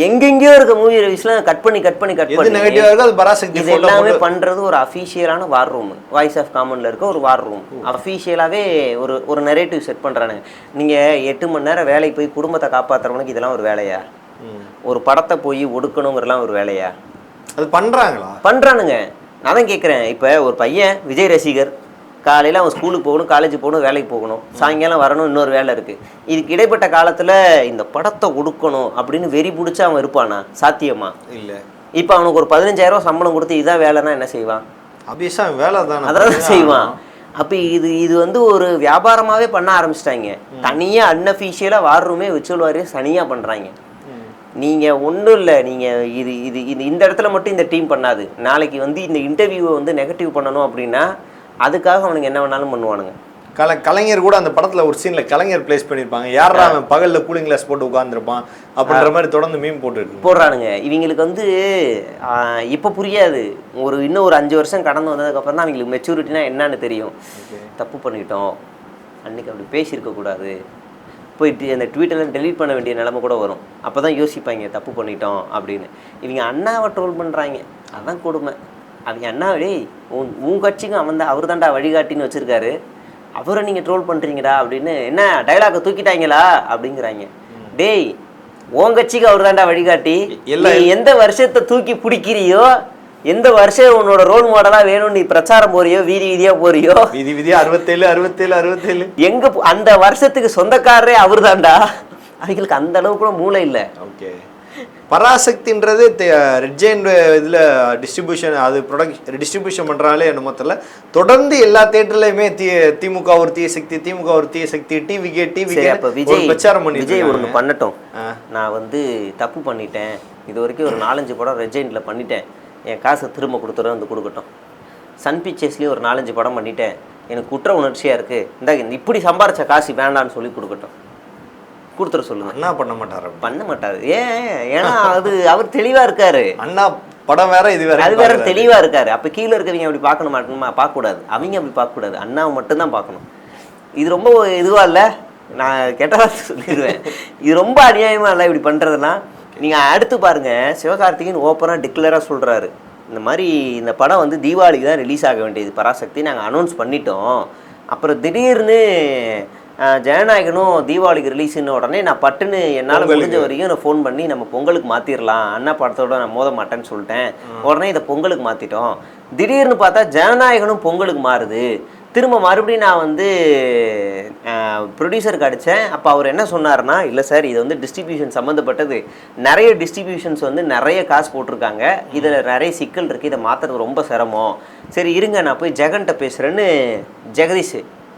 எங்கெங்கயோ இருக்க மூவி ரிலீஸ்லாம் கட் பண்ணி நெகட்டிவா இருக்கு அது பராசக்தி இது எல்லாமே பண்றது ஒரு அஃபீஷியலான வார் ரூம். வாய்ஸ் ஆஃப் காமன்ல இருக்க ஒரு வார் ரூம். அஃபீஷியலாவே ஒரு நரேட்டிவ் செட் பண்றானுங்க. நீங்க 8 மணி நேரம் வேலைக்கு போய் குடும்பத்தை காப்பாத்துறவனுக்கு இதெல்லாம் ஒரு வேலையா? ஒரு படத்தை போய் ஒடுக்கணுங்கிறலாம் ஒரு வேலையா? அது பண்றானுங்க. நான் தான் கேட்குறேன். இப்போ ஒரு பையன் விஜய் ரசிகர், காலையில் அவன் ஸ்கூலுக்கு போகணும், காலேஜ் போகணும், வேலைக்கு போகணும், சாயங்காலம் வரணும், இன்னொரு வேலை இருக்குது. இதுக்கு இடைப்பட்ட காலத்தில் இந்த படத்தை ஒடுக்கணும் அப்படின்னு வெறி பிடிச்சி அவன் இருப்பானா? சாத்தியமா இல்லை. இப்போ அவனுக்கு ஒரு 15,000 சம்பளம் கொடுத்து இதான் வேலைன்னா என்ன செய்வான்? வேலை தான், அதான் செய்வான். அப்போ இது வந்து ஒரு வியாபாரமாகவே பண்ண ஆரம்பிச்சிட்டாங்க. தனியாக அன்அஃபீஷியலாக வார்ரூமே விர்ச்சுவல் வாரியர்ஸ் தனியாக பண்ணுறாங்க. நீங்கள் ஒன்றும் இல்லை, நீங்கள் இந்த இடத்துல மட்டும் இந்த டீம் பண்ணாது. நாளைக்கு வந்து இந்த இன்டர்வியூவை வந்து நெகட்டிவ் பண்ணணும் அப்படின்னா அதுக்காக அவனுக்கு என்ன வேணாலும் பண்ணுவானுங்க. கலைஞர் கூட அந்த படத்தில் ஒரு சீனில் கலைஞர் பிளேஸ் பண்ணியிருப்பாங்க. யாரா அவன் பகலில் கூலிங் கிளாஸ் போட்டு உட்காந்துருப்பான் அப்படின்ற மாதிரி தொடர்ந்து மீம் போடுறானுங்க. இவங்களுக்கு வந்து இப்போ புரியாது. இன்னும் ஒரு 5 வருஷம் கடந்து வந்ததுக்கப்புறம் தான் அவங்களுக்கு மெச்சூரிட்டினா என்னன்னு தெரியும். தப்பு பண்ணிட்டோம், அன்றைக்கி அப்படி பேசியிருக்கக்கூடாது, போயிட்டு அந்த ட்வீட்டெல்லாம் டெலீட் பண்ண வேண்டிய நிலைமை கூட வரும். அப்போ தான் யோசிப்பாங்க தப்பு பண்ணிட்டோம் அப்படின்னு. இவங்க அண்ணாவை ட்ரோல் பண்ணுறாங்க. அதுதான் கொடுமை. அவங்க அண்ணாவே உன் கட்சிக்கும் அவர் தான்டா வழிகாட்டின்னு வச்சுருக்காரு, அவரை நீங்கள் ட்ரோல் பண்ணுறீங்கடா அப்படின்னு. என்ன டைலாக்கை தூக்கிட்டாங்களா அப்படிங்கிறாங்க. டேய், உன் கட்சிக்கு அவர் தான்டா வழிகாட்டி. எந்த வருஷத்தை தூக்கி பிடிக்கிறியோ, எந்த வருஷம் உன்னோட ரோல் மாடலா வேணும் நீ பிரச்சாரம் போறியோ, வீதியா போறியோ, வீதியா 67 எங்க அந்த வருஷத்துக்கு சொந்தக்காரரே அவர் தான்டா. அவங்களுக்கு அந்த அளவு கூட மூளை இல்லை. ஓகே, பராசக்தின்றது ரெட் ஜெயின் இதில் டிஸ்ட்ரிபியூஷன், அது டிஸ்ட்ரிபியூஷன் பண்ணுறாங்களே என்னமோ தெரியல. தொடர்ந்து எல்லா தேட்டர்லையுமே திமுக ஒரு தீய சக்தி, திமுக ஒரு தீய சக்தி, டிவிகே பிரச்சாரம் பண்ணி விஜய் ஒன்று பண்ணட்டும். நான் வந்து தப்பு பண்ணிட்டேன், இது வரைக்கும் ஒரு 4-5 படம் ரெட் ஜெயினில் பண்ணிட்டேன், என் காசை திரும்ப கொடுக்கட்டும். சன் பிக்சர்ஸ்லேயும் ஒரு 4-5 படம் பண்ணிட்டேன், எனக்கு குற்ற உணர்ச்சியாக இருக்குது, இந்த இப்படி சம்பாரிச்ச காசு வேண்டான்னு சொல்லி கொடுக்கட்டும். கொடுத்துட சொல்லுங்க. அண்ணா பண்ண மாட்டாரு. ஏன்னா அவர் தெளிவா இருக்காரு. அண்ணா படம் வேற, அது வேற தெளிவா இருக்காரு. அப்ப கீழே இருக்கவங்க அப்படி பார்க்க மாட்டோமா? பார்க்க கூடாது. அவங்க அப்படி பார்க்க கூடாது. அண்ணாவை மட்டும்தான் பார்க்கணும். இது ரொம்ப இதுவா இல்ல, நான் கெட்டதா சொல்லிடுவேன். இது ரொம்ப அநியாயமா இல்லை இப்படி பண்றதுலாம். நீங்க அடுத்து பாருங்க, சிவகார்த்திகேயன் ஓப்பனா டிக்ளரா சொல்றாரு, இந்த மாதிரி இந்த படம் வந்து தீபாவளிக்கு தான் ரிலீஸ் ஆக வேண்டியது பராசக்தி, நாங்கள் அனௌன்ஸ் பண்ணிட்டோம். அப்புறம் திடீர்னு ஜனநாயகனும் தீபாவளிக்கு ரிலீஸ்ன்னு உடனே நான் பட்டுன்னு என்னால் முடிஞ்ச வரைக்கும் நான் ஃபோன் பண்ணி நம்ம பொங்கலுக்கு மாற்றிடலாம், அண்ணா படத்தோட நான் மோத மாட்டேன்னு சொல்லிட்டேன். உடனே இதை பொங்கலுக்கு மாற்றிட்டோம். திடீர்னு பார்த்தா ஜனநாயகனும் பொங்கலுக்கு மாறுது. திரும்ப மறுபடியும் நான் வந்து ப்ரொடியூசருக்கு அடித்தேன். அப்போ அவர் என்ன சொன்னார்னா, இல்லை சார், இது வந்து டிஸ்ட்ரிபியூஷன் சம்மந்தப்பட்டது, நிறைய டிஸ்ட்ரிபியூஷன்ஸ் வந்து நிறைய காசு போட்டிருக்காங்க, இதில் நிறைய சிக்கல் இருக்குது, இதை மாற்றுறது ரொம்ப சிரமம். சரி இருங்க, நான் போய் ஜெகன்கிட்ட பேசுகிறேன்னு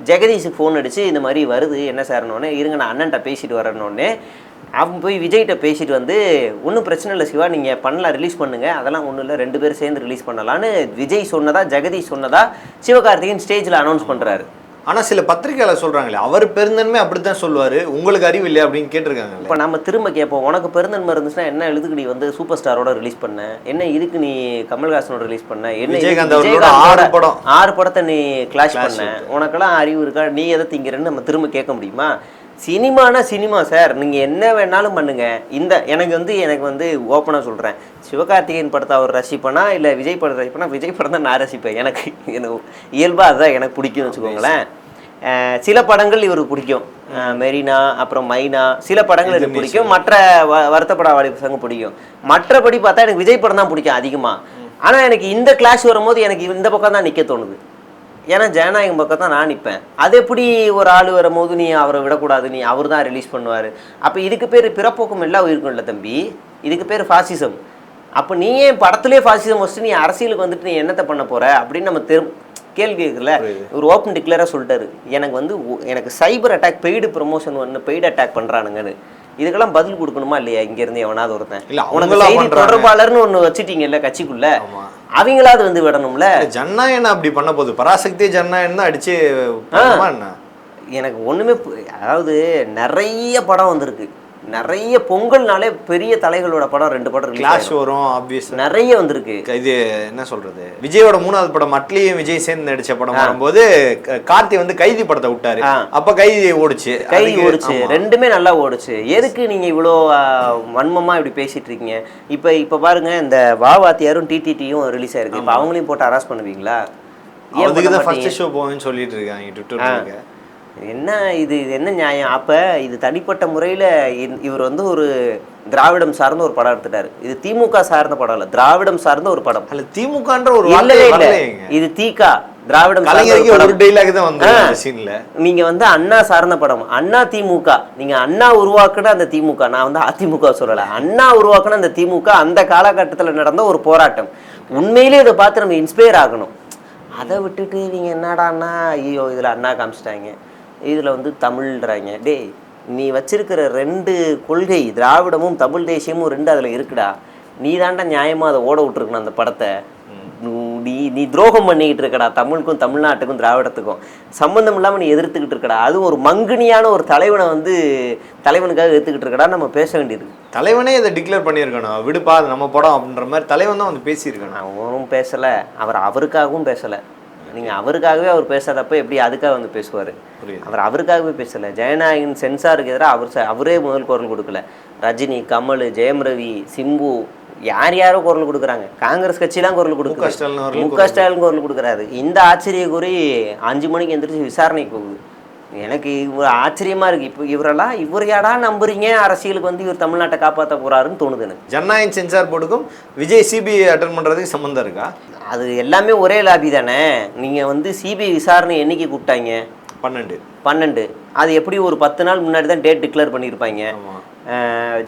ஜெகதீஷுக்கு ஃபோன் அடித்து இந்த மாதிரி வருது என்ன சார்னோடனே, இருங்க நான் அண்ணன்ட்ட பேசிட்டு வரேன்னொடனே அவன் போய் விஜய்கிட்ட பேசிட்டு வந்து, ஒன்றும் பிரச்சனை இல்லை சிவா, நீங்கள் பண்ணலாம், ரிலீஸ் பண்ணுங்கள், அதெல்லாம் ஒன்றும் இல்லை, 2 பேரும் சேர்ந்து ரிலீஸ் பண்ணலான்னு விஜய் சொன்னதா ஜெகதீஷ் சொன்னதா சிவகார்த்திகேயன் ஸ்டேஜில் அனௌன்ஸ் பண்ணுறாரு. ஆனால் சில பத்திரிகையாளர் சொல்கிறாங்களே, அவர் பெருந்தன்மை அப்படி தான் சொல்லுவார், உங்களுக்கு அறிவு இல்லையா அப்படின்னு கேட்டிருக்காங்க. இப்போ நம்ம திரும்ப கேட்போம், உனக்கு பெருந்தன்மை இருந்துச்சுன்னா என்ன எழுதுக்கு நீ வந்து சூப்பர் ஸ்டாரோட ரிலீஸ் பண்ண, என்ன இதுக்கு நீ கமல்ஹாசனோட ரிலீஸ் பண்ண, என்ன 6 படத்தை நீ கிளாஷ் பண்ண, உனக்கெல்லாம் அறிவு இருக்கா, நீ எதை திங்கிறன்னு நம்ம திரும்ப கேட்க முடியுமா? சினிமா சார், நீங்கள் என்ன வேணாலும் பண்ணுங்கள். எனக்கு வந்து ஓப்பனாக சொல்கிறேன், சிவகார்த்திகேயன் படத்தை அவர் ரசிப்பேனா இல்லை விஜய் படத்தை ரசிப்பேனா? விஜய் படம் தான் நான் ரசிப்பேன். எனக்கு இயல்பாக அதுதான் எனக்கு பிடிக்கும்னு வச்சுக்கோங்களேன். சில படங்கள் இவருக்கு பிடிக்கும், மெரினா, அப்புறம் மைனா, சில படங்கள் எனக்கு பிடிக்கும், மற்ற வருத்தப்பட வாடி பசங்க பிடிக்கும். மற்றபடி பார்த்தா எனக்கு விஜய் படம் தான் பிடிக்கும் அதிகமாக. ஆனால் எனக்கு இந்த கிளாஷ் வரும்போது எனக்கு இந்த பக்கம் தான் நிற்க தோணுது. ஏன்னா ஜனநாயகம் பக்கம் தான் நான் நிற்பேன். அது எப்படி ஒரு ஆள் வரும்போது நீ அவரை விடக்கூடாது, நீ அவர் தான் ரிலீஸ் பண்ணுவார்? அப்போ இதுக்கு பேர் பிறப்போக்கம் எல்லாம் இருக்கும் இல்லை தம்பி, இதுக்கு பேர் ஃபாசிசம். அப்போ நீ ஏன் படத்துலேயே ஃபாசிசம் வச்சுட்டு நீ அரசியலுக்கு வந்துட்டு நீ என்னத்தை பண்ண போகிற அப்படின்னு நம்ம கேள்வி இருக்குல்ல. ஒரு ஓப்பன் டிக்ளராக சொல்லிட்டாரு, எனக்கு cyber attack, paid promotion paid attack பண்ணுறானுங்கன்னு. இதுக்கெல்லாம் பதில் கொடுக்கணுமா இல்லையா? இங்கேருந்து எவனாவது ஒருத்தன், உனக்கு செய்தி தொடர்பாளர்னு ஒன்று வச்சுட்டீங்கல்ல கட்சிக்குள்ள, அவங்களாவது வந்து விடணும்ல. ஜனநாயகம் அப்படி பண்ண போகுது, பராசக்தி ஜனநாயகம் தான் அடிச்சு எனக்கு ஒன்றுமே. அதாவது நிறைய படம் வந்திருக்கு, நிறைய பொங்கல்னாலே பெரிய தலைகளோட படம் 2 படம் கிளாஷ் வரும் ஆப்வியஸ், நிறைய வந்திருக்கு. இது என்ன சொல்றது, விஜயோட 3வது படம் அட்லியும் விஜய் சேர்ந்து நடிச்ச படம் வரும்போது கார்த்தி வந்து கைதி படத்தை விட்டாரு. அப்ப கைதி ஓடுச்சு, ரெண்டுமே நல்லா ஓடுச்சு. எதுக்கு நீங்க இவ்வளோ வன்மமா இப்படி பேசிட்டு இருக்கீங்க? இப்ப பாருங்க, இந்த வாத்தியாரும் டிடிடியும் ரிலீஸ் ஆயிருக்கு. இப்ப அவங்களையும் போட்டு அரெஸ்ட் பண்ணுவீங்களா? அதுக்கு தான் ஃபர்ஸ்ட் ஷோ போவேன்னு சொல்லிட்டு இருக்காங்க ட்விட்டர்ல. என்ன இது என்ன நியாயம்? அப்போ இது தனிப்பட்ட முறையில் இவர் வந்து ஒரு திராவிடம் சார்ந்த ஒரு படம் எடுத்துட்டாரு. இது திமுக சார்ந்த படம் இல்லை, திராவிடம் சார்ந்த ஒரு படம். அல்ல திமுகன்ற ஒரு இது தீகா திராவிடம் ஒரு டைலாக் தான் வந்து சீன்ல. நீங்க வந்து அண்ணா சார்ந்த படம், அண்ணா திமுக. நீங்க அண்ணா உருவாக்குன அந்த திமுக, நான் வந்து அதிமுக சொல்லல, அண்ணா உருவாக்குன அந்த திமுக அந்த காலகட்டத்தில் நடந்த ஒரு போராட்டம். உண்மையிலே இதை பார்த்து நம்ம இன்ஸ்பயர் ஆகணும். அதை விட்டுட்டு நீங்க என்னடான்னா ஐயோ இதுல அண்ணா காமிச்சிட்டாங்க, இதில் வந்து தமிழ்ன்றாங்க. டேய், நீ வச்சிருக்கிற 2 கொள்கை, திராவிடமும் தமிழ் தேசியமும் 2 அதில் இருக்குடா. நீ தாண்டா நியாயமாக அதை ஓட விட்டுருக்கணும் அந்த படத்தை. நீ துரோகம் பண்ணிக்கிட்டு இருக்கடா தமிழுக்கும் தமிழ்நாட்டுக்கும் திராவிடத்துக்கும் சம்மந்தம் இல்லாமல் நீ எதிர்த்துக்கிட்டு இருக்கடா. அதுவும் ஒரு மங்குனியான ஒரு தலைவனை வந்து தலைவனுக்காக எடுத்துக்கிட்டு இருக்கடா. நம்ம பேச வேண்டியது. தலைவனே இதை டிக்ளேர் பண்ணியிருக்கணும், விடுப்பா நம்ம படம் அப்படின்ற மாதிரி தலைவன் தான் வந்து பேசியிருக்கணும். அவரும் பேசலை, அவருக்காகவும் பேசலை. நீங்கள் அவருக்காகவே அவர் பேசாதப்ப எப்படி அதுக்காக வந்து பேசுவார்? அவருக்காகவே பேசலை. ஜெயநாயகன் சென்சாருக்கு எதிராக அவரே முதல் குரல் கொடுக்கல. ரஜினி, கமல், ஜெயம் ரவி, சிம்பு, யாரோ குரல் கொடுக்குறாங்க. காங்கிரஸ் கட்சி தான் குரல் கொடுக்குறாங்க, முக ஸ்டாலின் குரல் கொடுக்குறாரு. இந்த ஆச்சரிய குறி 5 மணிக்கு எந்திரிச்சு விசாரணைக்கு போகுது. எனக்கு ஆச்சரியமா இருக்கு. இப்போ இவர் யாடா நம்புறீங்க அரசியலுக்கு வந்து இவர் தமிழ்நாட்டை காப்பாற்ற போறாருன்னு தோணுது எனக்கு. ஜனநாயகம் சென்சார் போர்டுக்கும் விஜய் சிபிஐ அட்டன் பண்றதுக்கு சம்பந்தம் இருக்கா? அது எல்லாமே ஒரே லாபி தானே. நீங்க வந்து சிபிஐ விசாரணை என்னைக்கு கூப்பிட்டாங்க? 12. அது எப்படி ஒரு 10 நாள் முன்னாடி தான் டேட் டிக்ளேர் பண்ணியிருப்பாங்க.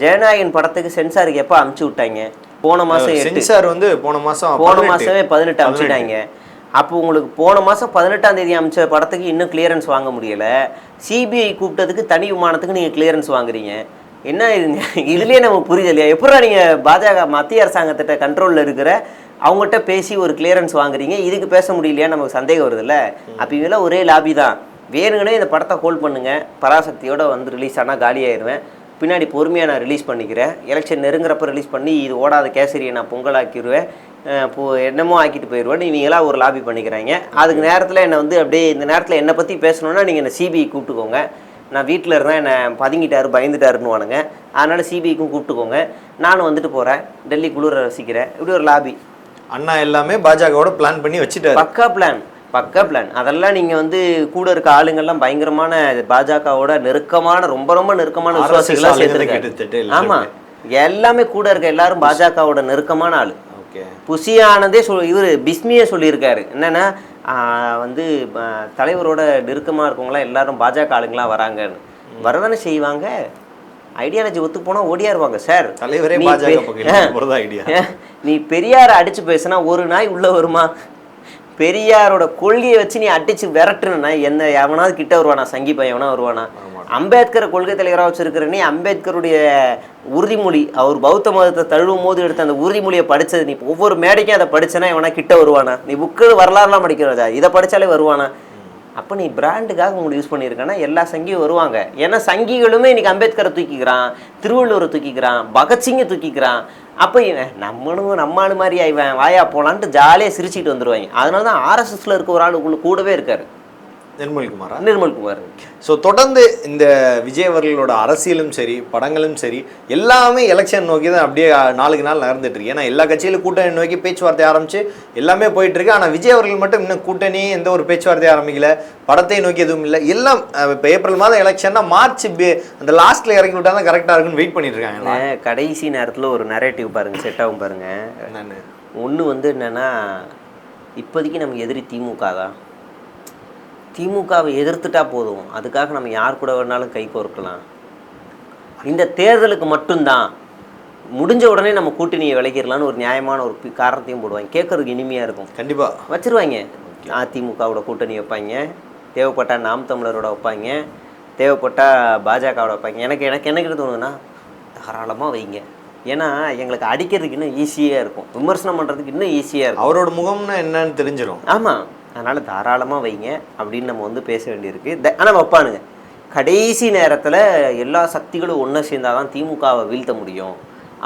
ஜனநாயகன் படத்துக்கு சென்சாருக்கு எப்போ அமுச்சு விட்டாங்க? போன மாசம். சென்சார் வந்து போன மாசமே 18 அமுச்சுட்டாங்க. அப்போ உங்களுக்கு போன மாதம் 18ஆம் தேதி அமைச்ச படத்துக்கு இன்னும் கிளியரன்ஸ் வாங்க முடியலை. சிபிஐ கூப்பிட்டதுக்கு தனி விமானத்துக்கு நீங்கள் கிளியரன்ஸ் வாங்குறீங்க. என்ன இதுலேயே நம்ம புரியுது இல்லையா? எப்படா நீங்கள் பாஜக மத்திய அரசாங்கத்திட்ட கண்ட்ரோலில் இருக்கிற அவங்ககிட்ட பேசி ஒரு கிளியரன்ஸ் வாங்குறீங்க, இதுக்கு பேச முடியலையா? நமக்கு சந்தேகம் வருதுல்ல. அப்போ இதெல்லாம் ஒரே லாபி தான். வேணுங்கன்னே இந்த படத்தை ஹோல்ட் பண்ணுங்கள், பராசக்தியோடு வந்து ரிலீஸ் ஆனால் காலியாயிருவேன், பின்னாடி பொறுமையாக நான் ரிலீஸ் பண்ணிக்கிறேன், எலெக்ஷன் நெருங்குறப்ப ரிலீஸ் பண்ணி இது ஓடாத கேசரியை நான் பொங்கலாக்கிடுவேன், என்னமோ ஆக்கிட்டு போயிடுவேன், இவங்களாம் ஒரு லாபி பண்ணிக்கிறாங்க. அதுக்கு நேரத்தில் என்னை வந்து அப்படியே இந்த நேரத்தில் என்னை பற்றி பேசணுன்னா நீங்கள் என்னை சிபிஐ கூப்பிட்டுக்கோங்க, நான் வீட்டில் இருந்தேன் என்னை பதுங்கிட்டாரு பயந்துட்டாருன்னு வானுங்க, அதனால் சிபிஐக்கும் கூப்பிட்டுக்கோங்க, நானும் வந்துட்டு போகிறேன், டெல்லி குளிர ரசிக்கிறேன். இப்படி ஒரு லாபி. அண்ணா எல்லாமே பாஜகவோட பிளான் பண்ணி வச்சுட்டாரு. பக்கா பிளான். அதெல்லாம் நீங்கள் வந்து கூட இருக்க ஆளுங்கள்லாம் பயங்கரமான பாஜகவோட நெருக்கமான ரொம்ப நெருக்கமான விசுவாசிகளாக சேர்த்துருக்காங்க. ஆமாம், எல்லாமே கூட இருக்க எல்லாரும் பாஜகவோட நெருக்கமான ஆள். புசியானதே இவர் பிஸ்மியே சொல்லியிருக்காரு. என்னன்னா வந்து தலைவரோட நெருக்கமாக இருக்கவங்களாம் எல்லாரும் பாஜக ஆளுங்களாம் வராங்கன்னு. வரதானே செய்வாங்க. ஐடியாலஜி ஒத்து போனால் ஓடியாருவாங்க. சார் தலைவரே நீ பெரியாரை அடிச்சு பேசுனா ஒரு நாய் உள்ள வருமா? பெரியாரோட கொள்கையை வச்சு நீ அடிச்சு விரட்டுனா என்ன எவனாவது கிட்ட வருவானா? சங்கி பையன் எவனா வருவானா? அம்பேத்கரை கொள்கை தலைவராக வச்சிருக்கிற நீ அம்பேத்கருடைய உறுதிமொழி, அவர் பௌத்த மதத்தை தழுவும் போது எடுத்த அந்த உறுதிமொழியை படித்தது நீ ஒவ்வொரு மேடைக்கும் அதை படிச்சனா எவனா கிட்ட வருவானா? நீ புக்கு வரலாறுலாம் படிக்கிறதா? இதை படித்தாலே வருவானா? அப்போ நீ பிராண்டுக்காக உங்களுக்கு யூஸ் பண்ணியிருக்கேன்னா எல்லா சங்கியும் வருவாங்க. ஏன்னா சங்கிகளுமே இன்னைக்கு அம்பேத்கரை தூக்கிக்கிறான், திருவள்ளுவரை தூக்கிக்கிறான், பகத்சிங்கை தூக்கிக்கிறான். அப்போ நம்மளு மாதிரி ஆயிவேன் வாயா போலான்ட்டு ஜாலியாக சிரிச்சுட்டு வந்துடுவாங்க. அதனால தான் ஆர்எஸ்எஸ்ல இருக்க ஒரு ஆள் கூடவே இருக்காரு, நிர்மல்குமார். ஸோ தொடர்ந்து இந்த விஜய் அவர்களோட அரசியலும் சரி படங்களும் சரி எல்லாமே எலெக்ஷன் நோக்கி தான் அப்படியே நாளுக்கு நாள் நகர்ந்துட்டு இருக்கு. ஏன்னா எல்லா கட்சியிலும் கூட்டணி நோக்கி பேச்சுவார்த்தை ஆரம்பிச்சு எல்லாமே போயிட்டு இருக்கு. ஆனால் விஜய் அவர்கள் மட்டும் இன்னும் கூட்டணி எந்த ஒரு பேச்சுவார்த்தை ஆரம்பிக்கல, படத்தை நோக்கி எதுவும் இல்லை. எல்லாம் இப்போ ஏப்ரல் மாதம் எலெக்ஷன்னா மார்ச் அந்த லாஸ்ட்ல இறங்கி விட்டா தான் கரெக்டாக இருக்குன்னு வெயிட் பண்ணிட்டு இருக்காங்க. கடைசி நேரத்தில் ஒரு நரேட்டிவ் பாருங்க, செட் ஆகும் பாருங்க. ஒன்று வந்து என்னன்னா, இப்போதைக்கு நம்ம எதிரி திமுக தான். திமுகவை எதிர்த்துட்டா போதும், அதுக்காக நம்ம யார் கூட வேணாலும் கை கோர்க்கலாம். இந்த தேர்தலுக்கு மட்டும்தான் முடிஞ்ச உடனே நம்ம கூட்டணியை விளைக்கிறலான்னு ஒரு நியாயமான ஒரு காரணத்தையும் போடுவாங்க. கேட்கறதுக்கு இனிமையாக இருக்கும். கண்டிப்பாக வச்சுருவாங்க. அதிமுகவோட கூட்டணி வைப்பாங்க, தேவைப்பட்டா நாம் தமிழரோட வைப்பாங்க, தேவைப்பட்டா பாஜகவோட வைப்பாங்க. எனக்கு என்ன தோணுதுன்னா, தாராளமாக வைங்க. ஏன்னா எங்களுக்கு அடிக்கிறதுக்கு இன்னும் ஈஸியாக இருக்கும், விமர்சனம் பண்ணுறதுக்கு இன்னும் ஈஸியாக இருக்கும். அவரோட முகம்னு என்னன்னு தெரிஞ்சிடும். ஆமாம், அதனால் தாராளமாக வைங்க அப்படின்னு நம்ம வந்து பேச வேண்டியிருக்கு. ஆனால் வைப்பானுங்க. கடைசி நேரத்தில் எல்லா சக்திகளும் ஒன்றா சேர்ந்தாதான் திமுகவை வீழ்த்த முடியும்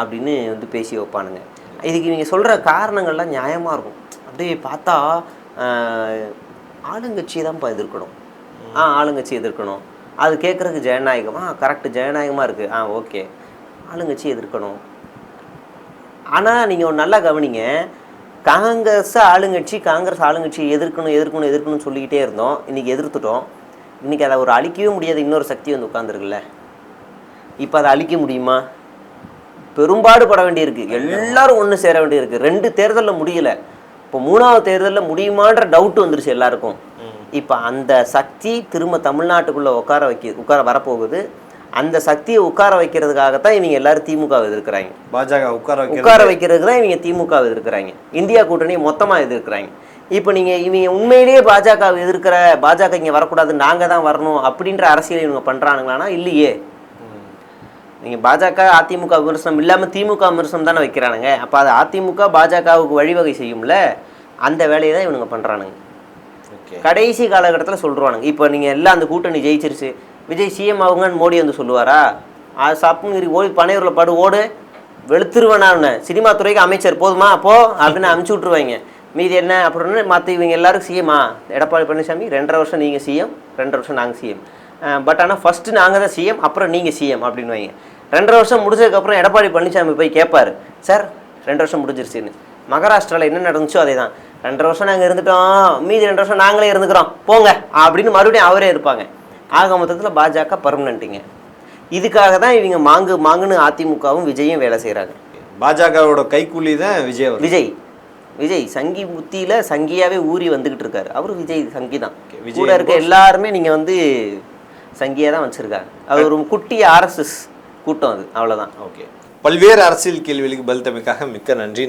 அப்படின்னு வந்து பேசி வைப்பானுங்க. இதுக்கு நீங்கள் சொல்கிற காரணங்கள்லாம் நியாயமாக இருக்கும். அப்படியே பார்த்தா ஆளுங்கட்சியை தான்ப்பா எதிர்க்கணும். ஆளுங்கட்சி எதிர்க்கணும். அது கேட்குறதுக்கு ஜனநாயகமா? கரெக்டு, ஜனநாயகமாக இருக்குது. ஓகே, ஆளுங்கட்சி எதிர்க்கணும். ஆனால் நீங்கள் ஒரு நல்லா கவனிங்க, காங்கிரஸ் ஆளுங்கட்சியை எதிர்க்கணும்னு சொல்லிக்கிட்டே இருந்தோம். இன்றைக்கி எதிர்த்துட்டோம். இன்றைக்கி அதை ஒரு அழிக்கவே முடியாத இன்னொரு சக்தி வந்து உட்காந்துருக்குல்ல. இப்போ அதை அழிக்க முடியுமா? பெரும்பாடு பட வேண்டியிருக்கு. எல்லாரும் ஒன்று சேர வேண்டியிருக்கு. 2 தேர்தலில் முடியலை. இப்போ 3வது தேர்தலில் முடியுமான்ற டவுட் வந்துருச்சு எல்லாருக்கும். இப்போ அந்த சக்தி திரும்ப தமிழ்நாட்டுக்குள்ளே உட்கார வரப்போகுது. அந்த சக்தியை உட்கார வைக்கிறதுக்காகத்தான் இவங்க எல்லாரும் திமுகவை எதிர்க்கிறாங்க. பாஜக உட்கார வைக்கிறதுக்கு தான் இவங்க திமுகவை எதிர்க்கிறாங்க. இந்தியா கூட்டணியை மொத்தமாக எதிர்க்கிறாங்க. இப்போ இவங்க உண்மையிலேயே பாஜகவை பாஜக இங்கே வரக்கூடாது, நாங்கள் தான் வரணும் அப்படின்ற அரசியல் இவங்க பண்ணுறானுங்களானா? இல்லையே. நீங்கள் பாஜக அதிமுக விமர்சனம் இல்லாமல் திமுக விமர்சனம் தானே வைக்கிறானுங்க. அப்போ அது அதிமுக பாஜகவுக்கு வழிவகை செய்யும்ல, அந்த வேலையை தான் இவனுங்க பண்ணுறானுங்க. கடைசி காலகட்டத்தில் சொல்கிறானுங்க. இப்போ நீங்கள் எல்லாம் அந்த கூட்டணி ஜெயிச்சிருச்சு, விஜய் சிஎம் ஆகுங்கன்னு மோடி வந்து சொல்லுவாரா? அது சாப்பிட்டு ஓடி பனையூரில் படு ஓடு வெளுத்துருவேனான்னு சினிமா துறைக்கு அமைச்சர் போதுமா அப்போ அப்படின்னு அனுப்பிச்சி விட்ருவாங்க. மீதி என்ன அப்படின்னு மற்ற இவங்க எல்லாரும் சிஎம்மா எடப்பாடி பழனிசாமி 2.5 வருஷம் நீங்கள் சிஎம், 2.5 வருஷம் நாங்கள் சிஎம். பட் ஆனால் ஃபஸ்ட்டு நாங்கள் தான் சிஎம், அப்புறம் நீங்கள் சிஎம் அப்படின்னு வைங்க. 2.5 வருஷம் முடிஞ்சதுக்கப்புறம் எடப்பாடி பழனிசாமி போய் கேட்பார், சார் 2 வருஷம் முடிஞ்சிருச்சுன்னு. மகாராஷ்டிராவில் என்ன நடந்துச்சோ அதே தான். 2.5 வருஷம் நாங்கள் இருந்துட்டோம், மீதி 2 வருஷம் நாங்களே இருந்துக்கிறோம் போங்க அப்படின்னு மறுபடியும் அவரே இருப்பாங்க. ஆக மொத்தத்தில் பாஜக பர்மனண்ட்டுங்க. இதுக்காக தான் இவங்க மாங்குன்னு அதிமுகவும் விஜயும் வேலை செய்கிறாங்க. பாஜகவோட கைக்கூலி தான் விஜய் சங்கி புத்தியில் சங்கியாகவே ஊறி வந்துக்கிட்டு இருக்காரு. அவரும் விஜய் சங்கி தான். கூட இருக்க எல்லாருமே நீங்கள் வந்து சங்கியாக தான் வச்சுருக்காங்க. அது ஒரு குட்டி RSS கூட்டம் அது, அவ்வளோதான். ஓகே, பல்வேறு அரசியல் கேள்விகளுக்கு பதில் தமிழுக்காக மிக்க நன்றி.